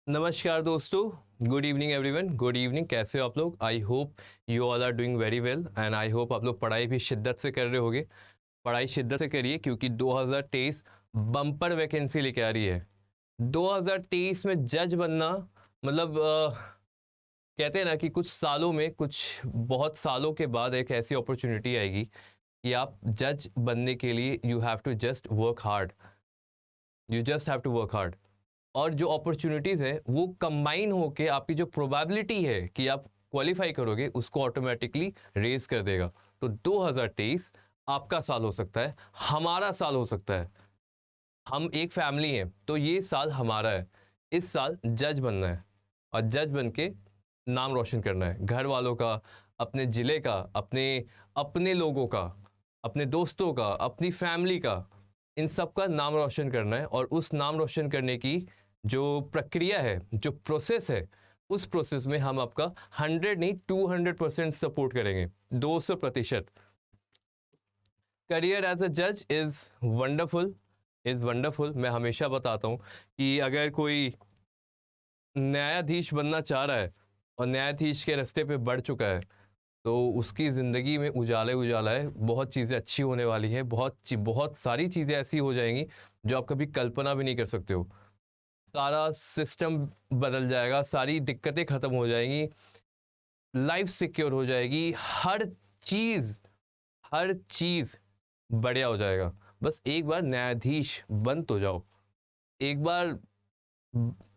नमस्कार दोस्तों, good evening everyone. Good evening, कैसे हो आप लोग? I hope you all are doing very well and I hope आप लोग पढ़ाई भी शिद्दत से कर रहे होगे। पढ़ाई शिद्दत से करिए क्योंकि 2023 बम्पर वैकेंसी लेके आ रही है। 2023 में जज बनना मतलब कहते हैं ना कि कुछ सालों में, कुछ बहुत सालों के बाद एक ऐसी अपॉर्चुनिटी आएगी कि आप जज बनने के लिए you have to just work hard. You just have to work hard. और जो अपॉर्चुनिटीज है वो कंबाइन होके आपकी जो प्रोबेबिलिटी है कि आप क्वालिफाई करोगे उसको ऑटोमेटिकली रेज कर देगा। तो 2023 आपका साल हो सकता है, हमारा साल हो सकता है। हम एक फैमिली हैं तो ये साल हमारा है। इस साल जज बनना है और जज बन के नाम रोशन करना है, घर वालों का, अपने ज़िले का, अपने अपने लोगों का, अपने दोस्तों का, अपनी फैमिली का, इन सब का नाम रोशन करना है। और उस नाम रोशन करने की जो प्रक्रिया है, जो प्रोसेस है, उस प्रोसेस में हम आपका 100 नहीं 200% सपोर्ट करेंगे, 200%। करियर एज अ जज इज़ वंडरफुल। मैं हमेशा बताता हूँ कि अगर कोई न्यायाधीश बनना चाह रहा है और न्यायाधीश के रास्ते पे बढ़ चुका है तो उसकी ज़िंदगी में उजाला ही उजाला है। बहुत चीज़ें अच्छी होने वाली हैं, बहुत सारी चीज़ें ऐसी हो जाएंगी जो आप कभी कल्पना भी नहीं कर सकते हो। सारा सिस्टम बदल जाएगा, सारी दिक्कतें ख़त्म हो जाएंगी, लाइफ सिक्योर हो जाएगी, चीज़ हर चीज़ बढ़िया हो जाएगा। बस एक बार न्यायाधीश बन तो जाओ, एक बार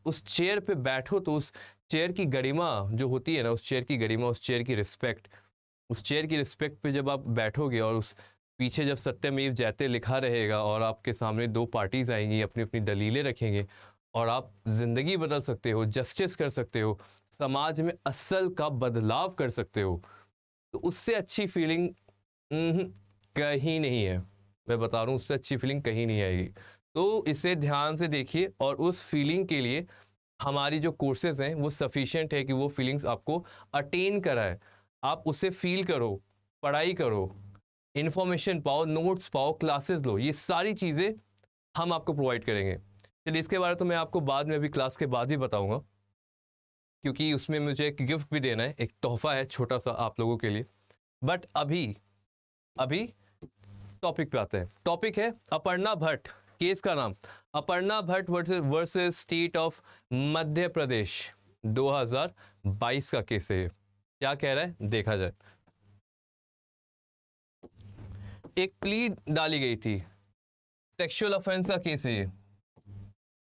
उस चेयर पे बैठो तो उस चेयर की गरिमा जो होती है ना, उस चेयर की गरिमा, उस चेयर की रिस्पेक्ट, उस चेयर की रिस्पेक्ट पे जब आप बैठोगे और उस पीछे जब सत्यमेव जयते लिखा रहेगा और आपके सामने दो पार्टीज आएंगी, अपनी अपनी दलीलें रखेंगे और आप जिंदगी बदल सकते हो, जस्टिस कर सकते हो, समाज में असल का बदलाव कर सकते हो, तो उससे अच्छी फीलिंग कहीं नहीं है। मैं बता रहा हूँ, उससे अच्छी फीलिंग कहीं नहीं आएगी। तो इसे ध्यान से देखिए और उस फीलिंग के लिए हमारी जो कोर्सेज हैं वो सफिशिएंट है कि वो फीलिंग्स आपको अटेन कराए। आप उसे फील करो, पढ़ाई करो, इंफॉर्मेशन पाओ, नोट्स पाओ, क्लासेस लो, ये सारी चीज़ें हम आपको प्रोवाइड करेंगे। चलिए, इसके बारे में तो मैं आपको बाद में, अभी क्लास के बाद ही बताऊंगा, क्योंकि उसमें मुझे एक गिफ्ट भी देना है, एक तोहफा है छोटा सा आप लोगों के लिए। बट अभी अभी टॉपिक पे आते हैं। टॉपिक है अपर्णा भट्ट। केस का नाम Aparna Bhatt versus state of Madhya Pradesh. 2022 का केस है ये। क्या कह रहा है देखा जाए। एक प्ली डाली गई थी, सेक्सुअल ऑफेंस का केस है ये,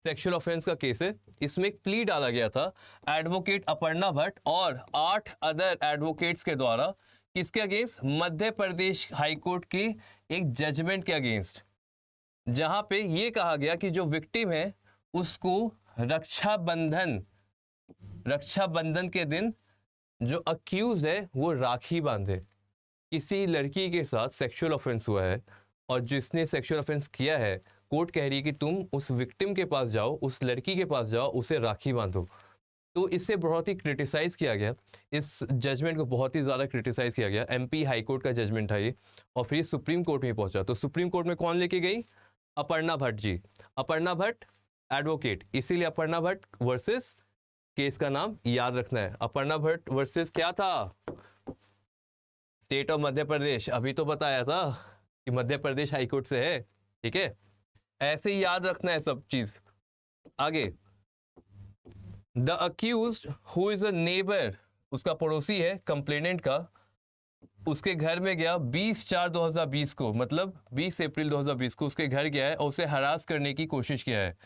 सेक्सुअल ऑफेंस का केस है। इसमें एक प्ली डाला गया था एडवोकेट अपर्णा भट्ट और 8 अदर एडवोकेट्स के द्वारा। किसके अगेंस्ट? मध्य प्रदेश हाईकोर्ट के एक जजमेंट के अगेंस्ट, जहां पे ये कहा गया कि जो विक्टिम है उसको रक्षाबंधन के दिन जो अक्यूज है वो राखी बांधे। किसी लड़की के साथ सेक्सुअल ऑफेंस हुआ है और जिसने सेक्सुअल ऑफेंस किया है, कोर्ट कह रही है कि तुम उस विक्टिम के पास जाओ, उस लड़की के पास जाओ, उसे राखी बांधो। तो इससे बहुत ही क्रिटिसाइज किया गया, इस जजमेंट को बहुत ही ज़्यादा क्रिटिसाइज किया गया। एमपी हाईकोर्ट का जजमेंट था ये और फिर सुप्रीम कोर्ट में पहुंचा। तो सुप्रीम कोर्ट में कौन लेके गई? अपर्णा भट्ट जी। अपर्णा भट्ट एडवोकेट, इसीलिए अपर्णा भट्ट वर्सेस, केस का नाम याद रखना है, अपर्णा भट्ट वर्सेस क्या था? स्टेट ऑफ मध्य प्रदेश। अभी तो बताया था कि मध्य प्रदेश हाईकोर्ट से है, ठीक है? ऐसे ही याद रखना है सब चीज। आगे, the accused who is a neighbour, उसका पड़ोसी है कंप्लेनेंट का, उसके घर में गया 20/4/2020 को, मतलब 20 अप्रैल 2020 को उसके घर गया है और उसे हरास करने की कोशिश किया है,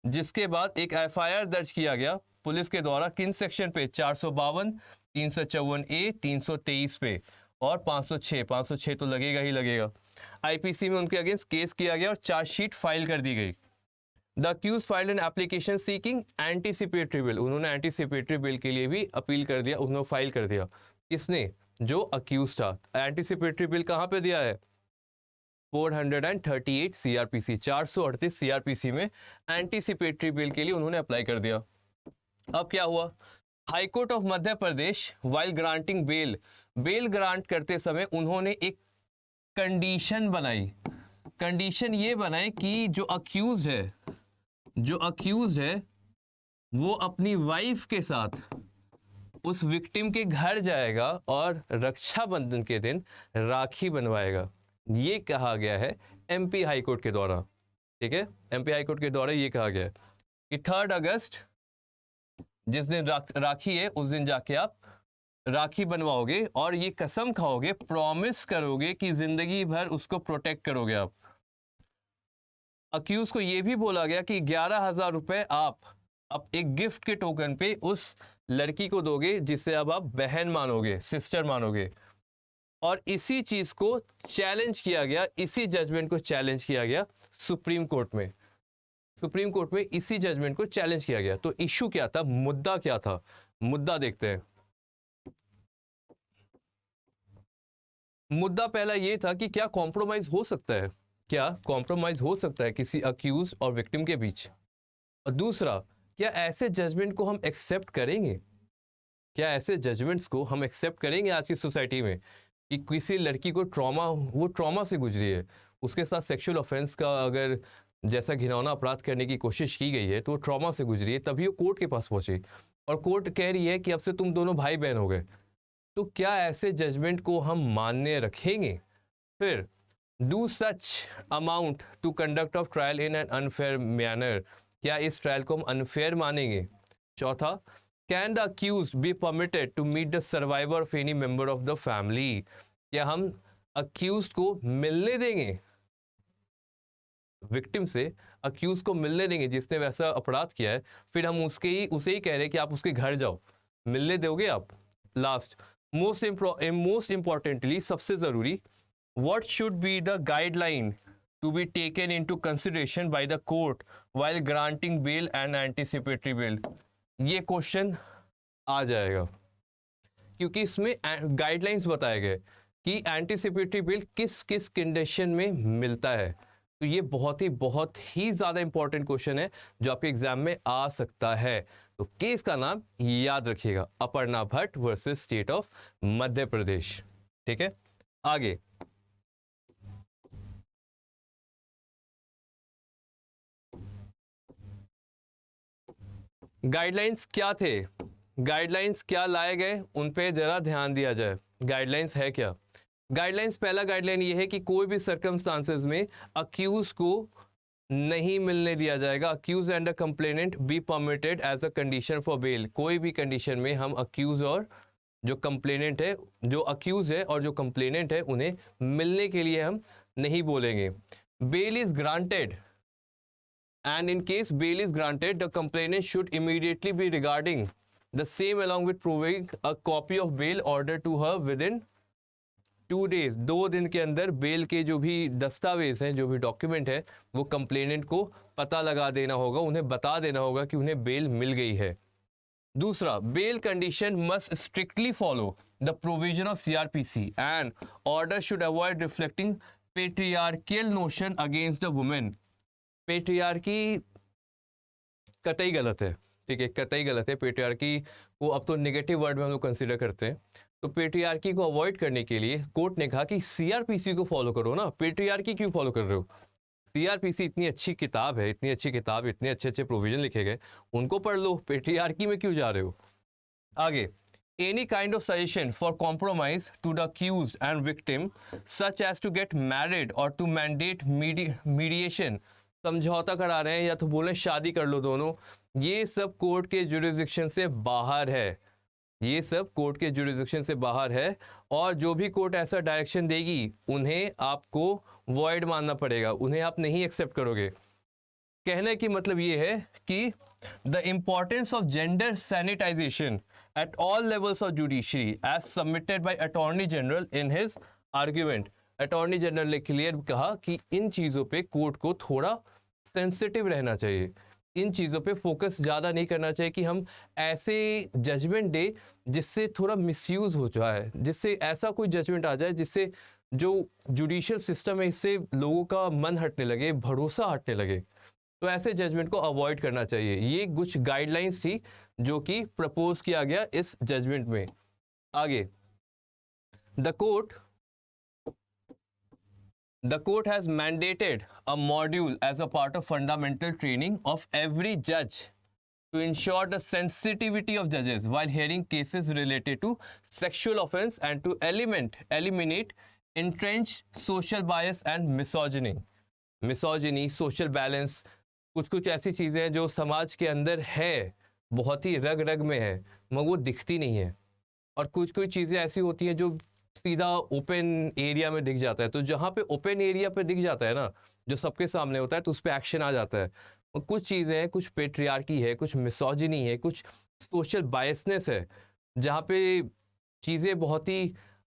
जिसके बाद एक एफआईआर दर्ज किया गया पुलिस के द्वारा। किन सेक्शन पे? 452, 354A, 323 पे और 506 तो लगेगा ही लगेगा। आईपीसी में उनके अगेंस्ट केस किया गया और चार्जशीट फाइल कर दी गई। The accuse filed an application seeking anticipatory bail, उन्होंने एंटीसिपेटरी बिल के लिए भी अपील कर दिया, उन्होंने फाइल कर दिया। किसने? जो अक्यूज था। एंटीसिपेटरी बिल कहां पे दिया है? 438 सीआरपीसी, 438 सीआरपीसी में एंटीसिपेटरी बिल के लिए उन्होंने अप्लाई कर दिया। अब क्या हुआ? High court of Madhya Pradesh while granting bell grant करते समय उन्होंने एक कंडीशन बनाई। कंडीशन ये बनाई कि जो अक्यूज है वो अपनी वाइफ के साथ उस विक्टिम के घर जाएगा और रक्षाबंधन के दिन राखी बनवाएगा। ये कहा गया है एमपी हाई कोर्ट के द्वारा। ठीक है, एमपी हाई कोर्ट के द्वारा ये कहा गया है कि 3 अगस्त जिस दिन राखी है उस दिन जाके आप राखी बनवाओगे और ये कसम खाओगे, प्रॉमिस करोगे कि जिंदगी भर उसको प्रोटेक्ट करोगे आप। अक्यूज को ये भी बोला गया कि 11,000 रुपए आप एक गिफ्ट के टोकन पे उस लड़की को दोगे जिसे अब आप बहन मानोगे, सिस्टर मानोगे। और इसी चीज को चैलेंज किया गया, इसी जजमेंट को चैलेंज किया गया सुप्रीम कोर्ट में। सुप्रीम कोर्ट में इसी जजमेंट को चैलेंज किया गया। तो इशू क्या था, मुद्दा क्या था, मुद्दा देखते हैं। मुद्दा पहला ये था कि क्या कॉम्प्रोमाइज हो सकता है, क्या कॉम्प्रोमाइज हो सकता है किसी अक्यूज और विक्टिम के बीच। और दूसरा, क्या ऐसे जजमेंट को हम एक्सेप्ट करेंगे, क्या ऐसे जजमेंट्स को हम एक्सेप्ट करेंगे आज की सोसाइटी में कि किसी लड़की को वो ट्रॉमा से गुजरी है, उसके साथ सेक्सुअल ऑफेंस का अगर जैसा घिनौना अपराध करने की कोशिश की गई है तो वो ट्रॉमा से गुजरी है, तभी वो कोर्ट के पास पहुंची और कोर्ट कह रही है कि अब से तुम दोनों भाई बहन हो गए। तो क्या ऐसे जजमेंट को हम मान्य रखेंगे। फिर, do such amount to conduct of trial in an unfair manner, क्या इस ट्रायल को हम अनफेयर मानेंगे। चौथा, can the accused be permitted to meet the survivor of any member of the family, क्या हम अक्यूज्ड को मिलने देंगे, विक्टिम से अक्यूज को मिलने देंगे जिसने वैसा अपराध किया है, फिर हम उसे ही कह रहे हैं कि आप उसके घर जाओ, मिलने दोगे आप। लास्ट, मोस्ट इंपॉर्टेंटली, सबसे जरूरी, what should be the guideline to be taken into consideration by the court while granting bail and anticipatory bail. ये क्वेश्चन आ जाएगा क्योंकि इसमें गाइडलाइंस बताए गए कि एंटीसिपेटरी बेल किस किस कंडीशन में मिलता है। तो ये बहुत ही ज्यादा इंपॉर्टेंट क्वेश्चन है जो आपके एग्जाम में आ सकता है। तो केस का नाम याद रखिएगा, Aparna Bhatt versus state of Madhya Pradesh. ठीक है, आगे गाइडलाइंस क्या थे, गाइडलाइंस क्या लाए गए, उन पे जरा ध्यान दिया जाए। गाइडलाइंस है क्या। गाइडलाइंस, पहला गाइडलाइन ये है कि कोई भी सर्कमस्टांसेस में अक्यूज को नहीं मिलने दिया जाएगा। Accuse and the complainant be permitted as a condition for bail. कोई भी कंडीशन में हम अक्यूज और जो कंप्लेनेंट है, जो अक्यूज है और जो कंप्लेनेंट है, उन्हें मिलने के लिए हम नहीं बोलेंगे। Bail is granted and in case bail is granted, the complainant should immediately be regarding the same along with proving a copy of bail order to her within 2 days। 2 दिन के अंदर बेल के जो भी दस्तावेज हैं, जो भी डॉक्यूमेंट है, वो कंप्लेनेंट को पता लगा देना होगा, उन्हें बता देना होगा कि उन्हें बेल मिल गई है। दूसरा, bail condition must strictly follow the provision of CrPC and order should avoid reflecting patriarchal notion against the women. Patriarchy कतई गलत है, ठीक है, कतई गलत है। पेट्रियार्की को अब तो नेगेटिव वर्ड में हम लोग कंसीडर करते हैं। तो पेट्रियार्की को अवॉइड करने के लिए कोर्ट ने कहा कि सीआरपीसी को फॉलो करो ना, पेट्रियार्की क्यों फॉलो कर रहे हो। सीआरपीसी इतनी अच्छी किताब है, इतनी अच्छी किताब, इतने अच्छे अच्छे प्रोविजन लिखे गए, उनको पढ़ लो, पेट्रियार्की में क्यों जा रहे हो। आगे, any kind of suggestion for compromise to the accused and victim such as to get married or to mandate mediation, समझौता करा रहे हैं या तो बोले शादी कर लो दोनों, ये सब कोर्ट के जुरिस्डिक्शन से बाहर है, ये सब कोर्ट के जुरिस्डिक्शन से बाहर है। और जो भी कोर्ट ऐसा डायरेक्शन देगी उन्हें आपको वॉइड मानना पड़ेगा, उन्हें आप नहीं एक्सेप्ट करोगे। कहने की मतलब ये है कि the importance of gender sanitisation at all levels of judiciary as submitted by attorney general in his argument. Attorney general ने क्लियर कहा कि इन चीज़ों पे कोर्ट को थोड़ा सेंसिटिव रहना चाहिए, इन चीज़ों पे फोकस ज़्यादा नहीं करना चाहिए कि हम ऐसे जजमेंट दे जिससे थोड़ा मिसयूज़ हो जाए, जिससे ऐसा कोई जजमेंट आ जाए जिससे जो जुडिशियल सिस्टम है इससे लोगों का मन हटने लगे, भरोसा हटने लगे। तो ऐसे जजमेंट को अवॉइड करना चाहिए। ये कुछ गाइडलाइंस थी जो कि प्रपोज किया गया इस जजमेंट में। आगे, The court has mandated a module as a part of fundamental training of every judge to ensure the sensitivity of judges while hearing cases related to sexual offense and to eliminate entrenched social bias and misogyny, social balance, कुछ ऐसी चीज़ें हैं जो समाज के अंदर है, बहुत ही रग रग में है, मगर वो दिखती नहीं है। और कुछ चीज़ें ऐसी होती हैं जो सीधा ओपन एरिया में दिख जाता है। तो जहाँ पे ओपन एरिया पे दिख जाता है ना, जो सबके सामने होता है, तो उस पर एक्शन आ जाता है। और कुछ चीज़ें हैं, कुछ पेट्रियार्की है, कुछ मिसोजिनी है, कुछ सोशल बायसनेस है, जहाँ पे चीज़ें बहुत ही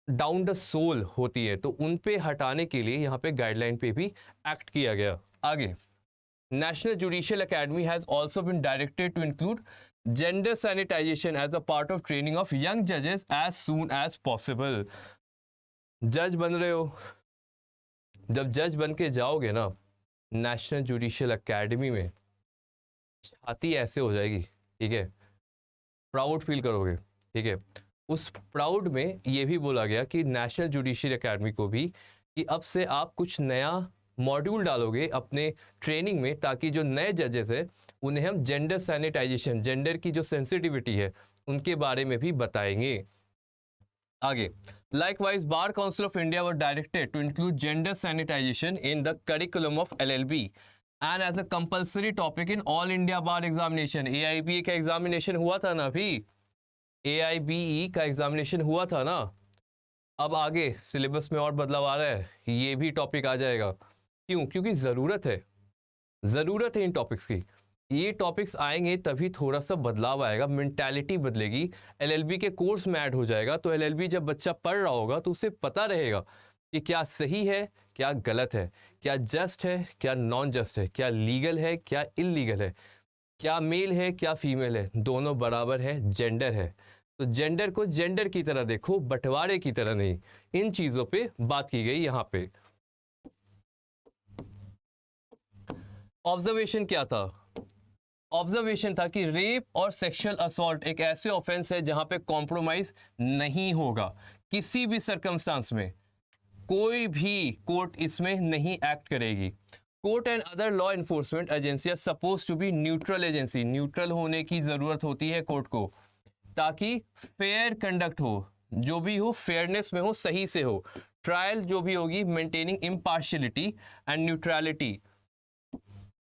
डाउन द सोल होती है। तो उन पे हटाने के लिए यहाँ पे गाइडलाइन पे भी एक्ट किया गया। आगे, National Judicial Academy has also been directed to include gender sanitization as a part of training of young judges as soon as possible. जज बन रहे हो, जब जज बन के जाओगे ना नेशनल जुडिशियल एकेडमी में, छाती ऐसे हो जाएगी, ठीक है, प्राउड फील करोगे, ठीक है। उस प्राउड में ये भी बोला गया कि नेशनल जुडिशियल एकेडमी को भी कि अब से आप कुछ नया मॉड्यूल डालोगे अपने ट्रेनिंग में, ताकि जो नए जजेस हैं उन्हें हम जेंडर सैनिटाइजेशन, जेंडर की जो सेंसिटिविटी है उनके बारे में भी बताएंगे। आगे, likewise Bar Council of India were directed to include gender sanitisation in the curriculum of LLB and as a compulsory topic in All India Bar examination. AIBE का एग्जामिनेशन हुआ था ना, अभी AIBE का एग्जामिनेशन हुआ था ना, अब आगे सिलेबस में और बदलाव आ रहा है, ये भी टॉपिक आ जाएगा। क्यों? क्योंकि ज़रूरत है इन टॉपिक्स की। ये टॉपिक्स आएंगे तभी थोड़ा सा बदलाव आएगा, मेंटालिटी बदलेगी, LLB के कोर्स में ऐड हो जाएगा। तो LLB जब बच्चा पढ़ रहा होगा तो उसे पता रहेगा कि क्या सही है, क्या गलत है, क्या जस्ट है, क्या नॉन जस्ट है, क्या लीगल है, क्या इलीगल है, क्या मेल है, क्या फीमेल है, दोनों बराबर है, जेंडर है। तो जेंडर को जेंडर की तरह देखो, बंटवारे की तरह नहीं। इन चीज़ों पे बात की गई यहाँ पे। ऑब्जर्वेशन क्या था? ऑब्जर्वेशन था कि रेप और सेक्सुअल असॉल्ट एक ऐसे ऑफेंस है जहां पे कॉम्प्रोमाइज नहीं होगा किसी भी सर्कमस्टांस में, कोई भी कोर्ट इसमें नहीं एक्ट करेगी। Court and other law enforcement agency are suppose to be neutral agency. Neutral होने की जरूरत होती है कोर्ट को, ताकि फेयर कंडक्ट हो, जो भी हो फेयरनेस में हो, सही से हो। ट्रायल जो भी होगी मेंटेनिंग इम्पार्शियलिटी एंड न्यूट्रलिटी।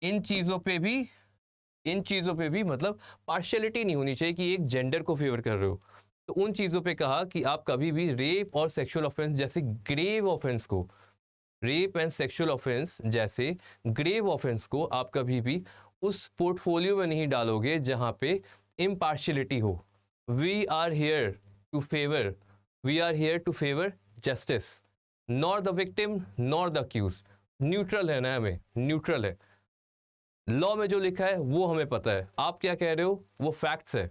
इन चीज़ों पे भी मतलब पार्शियलिटी नहीं होनी चाहिए कि एक जेंडर को फेवर कर रहे हो। तो उन चीज़ों पे कहा कि आप कभी भी रेप और सेक्सुअल ऑफेंस जैसे ग्रेव ऑफेंस को, रेप एंड सेक्सुअल ऑफेंस जैसे ग्रेव ऑफेंस को आप कभी भी उस पोर्टफोलियो में नहीं डालोगे जहां पे इम्पार्शियलिटी हो। We are here to favour justice, nor the victim nor the accuse. Neutral है ना, हमें न्यूट्रल है। लॉ में जो लिखा है वो हमें पता है, आप क्या कह रहे हो वो फैक्ट्स है।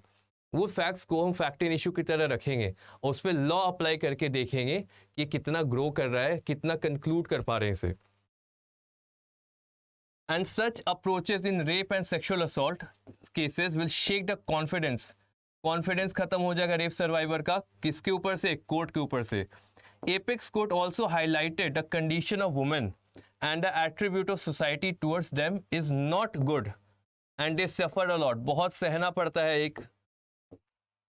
वो फैक्ट्स को हम फैक्ट इन इशू की तरह रखेंगे और उस पर लॉ अप्लाई करके देखेंगे कि कितना ग्रो कर रहा है, कितना कंक्लूड कर पा रहे हैं इसे। And such approaches in rape and sexual assault cases will shake the confidence खत्म हो जाएगा रेप सर्वाइवर का। किसके ऊपर से? कोर्ट के ऊपर से। Apex court also highlighted the condition of women and the attribute of society towards them is not good and they suffered a lot। बहुत सहना पड़ता है। एक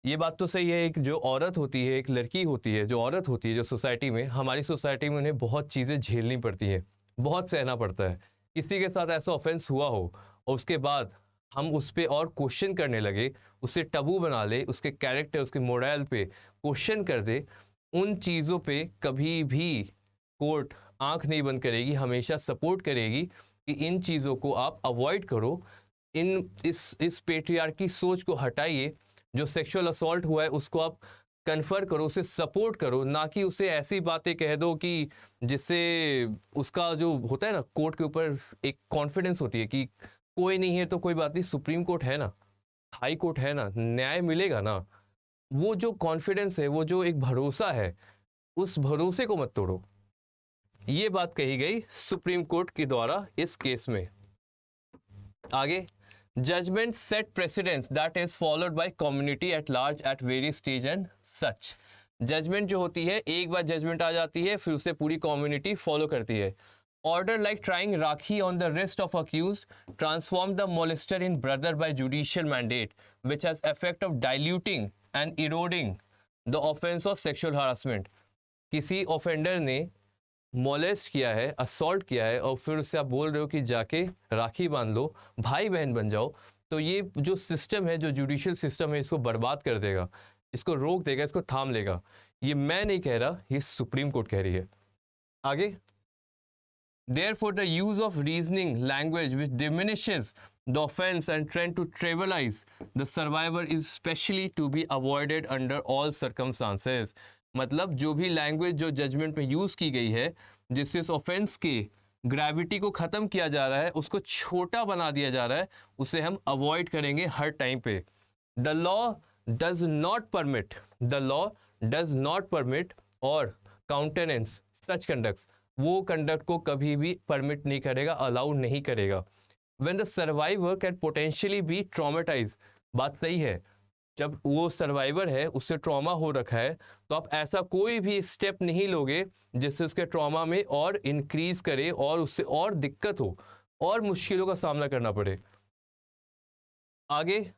ये बात तो सही है, एक जो औरत होती है, एक लड़की होती है, जो औरत होती है, जो सोसाइटी में, हमारी सोसाइटी में उन्हें बहुत चीज़ें झेलनी पड़ती हैं, बहुत सहना पड़ता है। किसी के साथ ऐसा ऑफेंस हुआ हो और उसके बाद हम उस पर और क्वेश्चन करने लगे, उसे टबू बना ले, उसके कैरेक्टर, उसके मोरल पे क्वेश्चन कर दे, उन चीज़ों पे कभी भी कोर्ट आंख नहीं बंद करेगी, हमेशा सपोर्ट करेगी कि इन चीज़ों को आप अवॉइड करो। इस पेट्रियार्की सोच को हटाइए। जो सेक्सुअल असॉल्ट हुआ है उसको आप कन्फर करो, उसे सपोर्ट करो, ना कि उसे ऐसी बातें कह दो कि जिससे उसका जो होता है ना, कोर्ट के ऊपर एक कॉन्फिडेंस होती है कि कोई नहीं है तो कोई बात नहीं, सुप्रीम कोर्ट है ना, हाई कोर्ट है ना, न्याय मिलेगा ना। वो जो कॉन्फिडेंस है, वो जो एक भरोसा है, उस भरोसे को मत तोड़ो। ये बात कही गई सुप्रीम कोर्ट के द्वारा इस केस में। आगे, judgment set precedence that is followed by community at large at various stage and such. Judgment जो होती है, एक बार जजमेंट आ जाती है फिर उसे पूरी कम्युनिटी फॉलो करती है। Order like trying Rakhi on the wrist of accused transformed the molester in brother by judicial mandate, which has effect of diluting and eroding the offense of sexual harassment. किसी offender ने molest किया है, assault किया है, और फिर उससे आप बोल रहे हो कि जाके राखी बांध लो, भाई बहन बन जाओ, तो ये जो सिस्टम है, जो जुडिशियल सिस्टम है, इसको बर्बाद कर देगा, इसको रोक देगा, इसको थाम लेगा। ये मैं नहीं कह रहा, ये सुप्रीम कोर्ट कह रही है। आगे, therefore the use of reasoning language which diminishes the offense and trend to trivialize the survivor is specially to be avoided under all circumstances। मतलब जो भी लैंग्वेज जो जजमेंट में यूज की गई है, जिससे इस ऑफेंस के ग्रेविटी को खत्म किया जा रहा है, उसको छोटा बना दिया जा रहा है, उसे हम अवॉइड करेंगे हर टाइम पे। The law does not permit or countenance such conducts, वो कंडक्ट को कभी भी परमिट नहीं करेगा, अलाउ नहीं करेगा। When the survivor can potentially be traumatize, बात सही है, जब वो सर्वाइवर है, उससे ट्रॉमा हो रखा है, तो आप ऐसा कोई भी स्टेप नहीं लोगे जिससे उसके ट्रॉमा में और इंक्रीज करे और उससे और दिक्कत हो और मुश्किलों का सामना करना पड़े। आगे,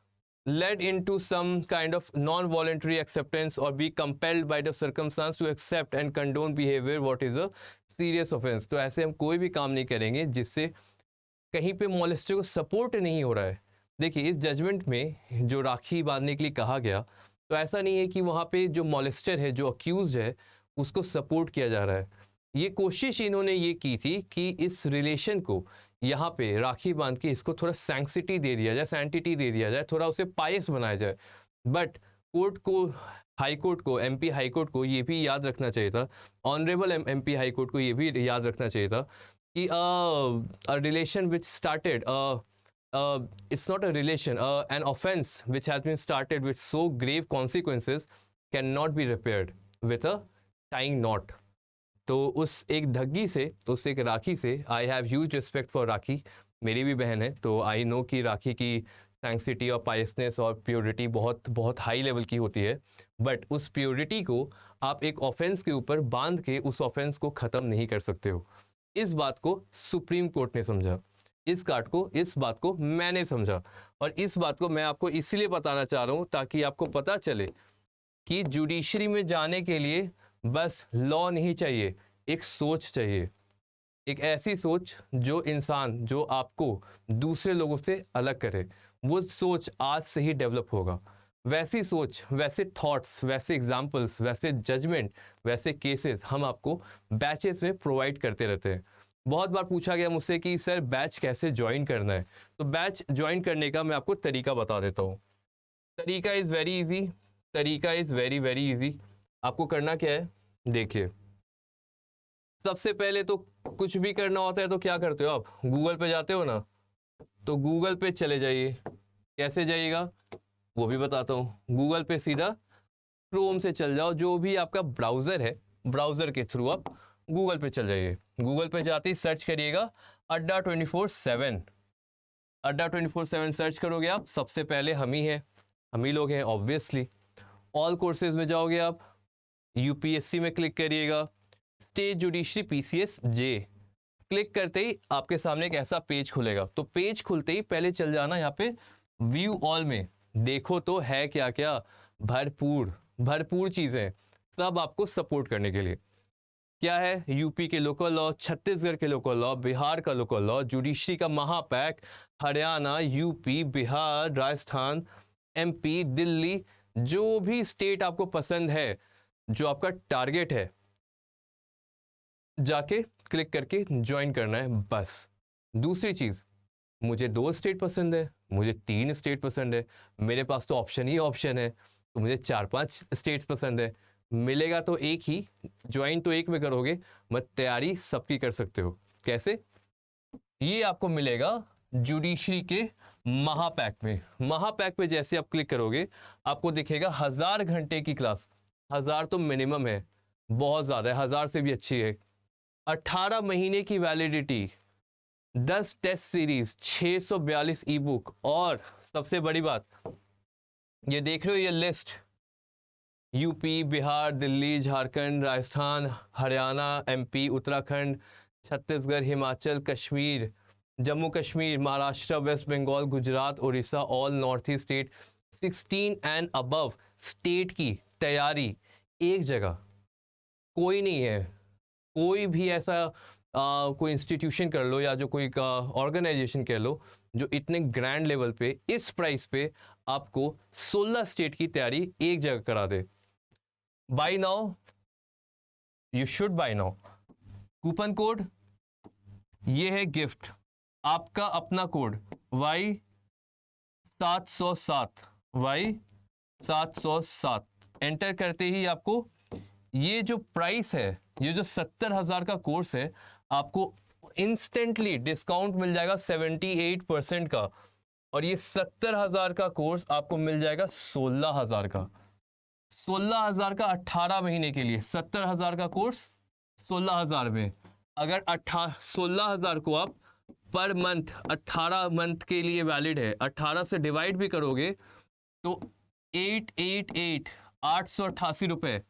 led into some kind of non-voluntary acceptance or be compelled by the circumstance to accept and condone behavior what is a serious offense। तो ऐसे हम कोई भी काम नहीं करेंगे जिससे कहीं पे मॉलेस्टर को सपोर्ट नहीं हो रहा है। देखिए, इस जजमेंट में जो राखी बांधने के लिए कहा गया, तो ऐसा नहीं है कि वहाँ पे जो मॉलेस्टर है, जो अक्यूज्ड है, उसको सपोर्ट किया जा रहा है। ये कोशिश इन्होंने ये की थी कि इस रिलेशन को यहाँ पे राखी बांध के इसको थोड़ा सैंक्सिटी दे दिया जाए, सैंटिटी दे दिया जाए, थोड़ा उसे पायस बनाया जाए। बट कोर्ट को, हाई कोर्ट को, एमपी हाई कोर्ट को ये भी याद रखना चाहिए था, ऑनरेबल एमपी हाई कोर्ट को ये भी याद रखना चाहिए था कि relation which started, it's not a relation, an offense which has been started with so grave consequences cannot be repaired with a tying knot। तो उस एक धग्गी से, उस एक राखी से, I have huge respect for Rakhi, मेरी भी बहन है, तो आई नो कि राखी की सैंक्सिटी और पायसनेस और प्योरिटी बहुत बहुत हाई लेवल की होती है। बट उस प्योरिटी को आप एक ऑफेंस के ऊपर बांध के उस ऑफेंस को ख़त्म नहीं कर सकते हो। इस बात को सुप्रीम कोर्ट ने समझा, इस बात को मैंने समझा, और इस बात को मैं आपको इसलिए बताना चाह रहा हूँ ताकि आपको पता चले कि जुडिशरी में जाने के लिए बस लॉ नहीं चाहिए, एक सोच चाहिए, एक ऐसी सोच जो इंसान, जो आपको दूसरे लोगों से अलग करे। वो सोच आज से ही डेवलप होगा। वैसी सोच, वैसे थॉट्स, वैसे एग्जाम्पल्स, वैसे जजमेंट, वैसे केसेस हम आपको बैचेस में प्रोवाइड करते रहते हैं। बहुत बार पूछा गया मुझसे कि सर बैच कैसे ज्वाइन करना है, तो बैच ज्वाइन करने का मैं आपको तरीका बता देता हूँ। तरीका इज़ वेरी इजी, तरीका इज़ वेरी वेरी इजी। आपको करना क्या है, देखिए, सबसे पहले तो कुछ भी करना होता है तो क्या करते हो आप, गूगल पे जाते हो ना, तो गूगल पे चले जाइए। कैसे जाइएगा वो भी बताता हूँ। गूगल पे सीधा क्रोम से चल जाओ, जो भी आपका ब्राउज़र है, ब्राउज़र के थ्रू आप गूगल पे चल जाइए। गूगल पे जाते ही सर्च करिएगा अड्डा 24/7। अड्डा 24/7 सर्च करोगे आप, सबसे पहले हम ही लोग हैं ऑब्वियसली। ऑल कोर्सेज में जाओगे आप, यूपीएससी में क्लिक करिएगा, स्टेट जुडिशरी पीसीएस जे, क्लिक करते ही आपके सामने एक ऐसा पेज खुलेगा। तो पेज खुलते ही पहले चल जाना यहाँ पे व्यू ऑल में, देखो तो है क्या क्या, भरपूर चीज़ें, सब आपको सपोर्ट करने के लिए। क्या है, यूपी के लोकल लॉ, छत्तीसगढ़ के लोकल लॉ, बिहार का लोकल लॉ, जुडिशरी का महापैक, हरियाणा, यूपी, बिहार, राजस्थान, एमपी, दिल्ली, जो भी स्टेट आपको पसंद है, जो आपका टारगेट है, जाके क्लिक करके ज्वाइन करना है बस। दूसरी चीज़, मुझे 2 स्टेट पसंद है, मुझे 3 स्टेट पसंद है, मेरे पास तो ऑप्शन ही ऑप्शन है, तो मुझे 4-5 स्टेट्स पसंद है, मिलेगा तो एक ही, ज्वाइन तो एक में करोगे, मत तैयारी सबकी कर सकते हो। कैसे, ये आपको मिलेगा जुडिशरी के महापैक में। महापैक पे जैसे आप क्लिक करोगे, आपको दिखेगा 1000 घंटे की क्लास। 1000 तो मिनिमम है, बहुत ज़्यादा है, 1000 से भी अच्छी है। 18 महीने की validity, 10 test series, 642 ebook, और सबसे बड़ी बात, ये देख रहे हो ये list, UP, Bihar, Delhi, Jharkhand, Rajasthan, Haryana, MP, Uttarakhand, Chhattisgarh, Himachal, Kashmir, Jammu Kashmir, Maharashtra, west Bengal, Gujarat, Orissa, all north east state, 16 and above state की तैयारी एक जगह। कोई नहीं है, कोई भी ऐसा कोई इंस्टीट्यूशन कर लो या जो कोई ऑर्गेनाइजेशन कह लो जो इतने ग्रैंड लेवल पे इस प्राइस पे आपको 16 स्टेट की तैयारी एक जगह करा दे। Buy now, you should buy now. Coupon code ये है गिफ्ट, आपका अपना कोड Y707, Y707 एंटर करते ही आपको ये जो प्राइस है, ये जो 70,000 का कोर्स है, आपको इंस्टेंटली डिस्काउंट मिल जाएगा 78% का, और ये 70,000 का कोर्स आपको मिल जाएगा 16,000 का। 16,000 का 18 महीने के लिए, 70,000 का कोर्स 16,000 में। अगर 16,000 को आप पर मंथ 18 मंथ के लिए वैलिड है, 18 से डिवाइड भी करोगे तो 888 रुपए,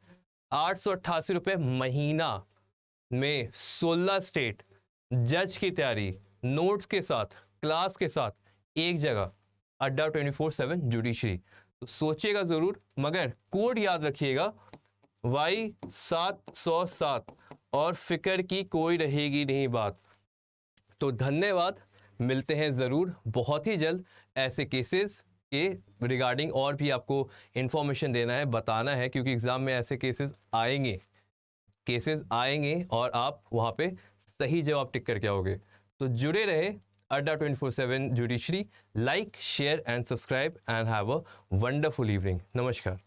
888 रुपए महीना में 16 स्टेट जज की तैयारी नोट्स के साथ, क्लास के साथ एक जगह, अड्डा 24/7 जुडिशरी। तो सोचिएगा जरूर, मगर कोड याद रखिएगा Y707 और फिक्र की कोई रहेगी नहीं बात। तो धन्यवाद, मिलते हैं ज़रूर बहुत ही जल्द ऐसे केसेस के रिगार्डिंग, और भी आपको इन्फॉर्मेशन देना है, बताना है, क्योंकि एग्ज़ाम में ऐसे केसेस आएंगे और आप वहाँ पे सही जवाब टिक करके आओगे। तो जुड़े रहे अड्डा 24/7 judiciary. Like, share and subscribe and have a wonderful evening. नमस्कार।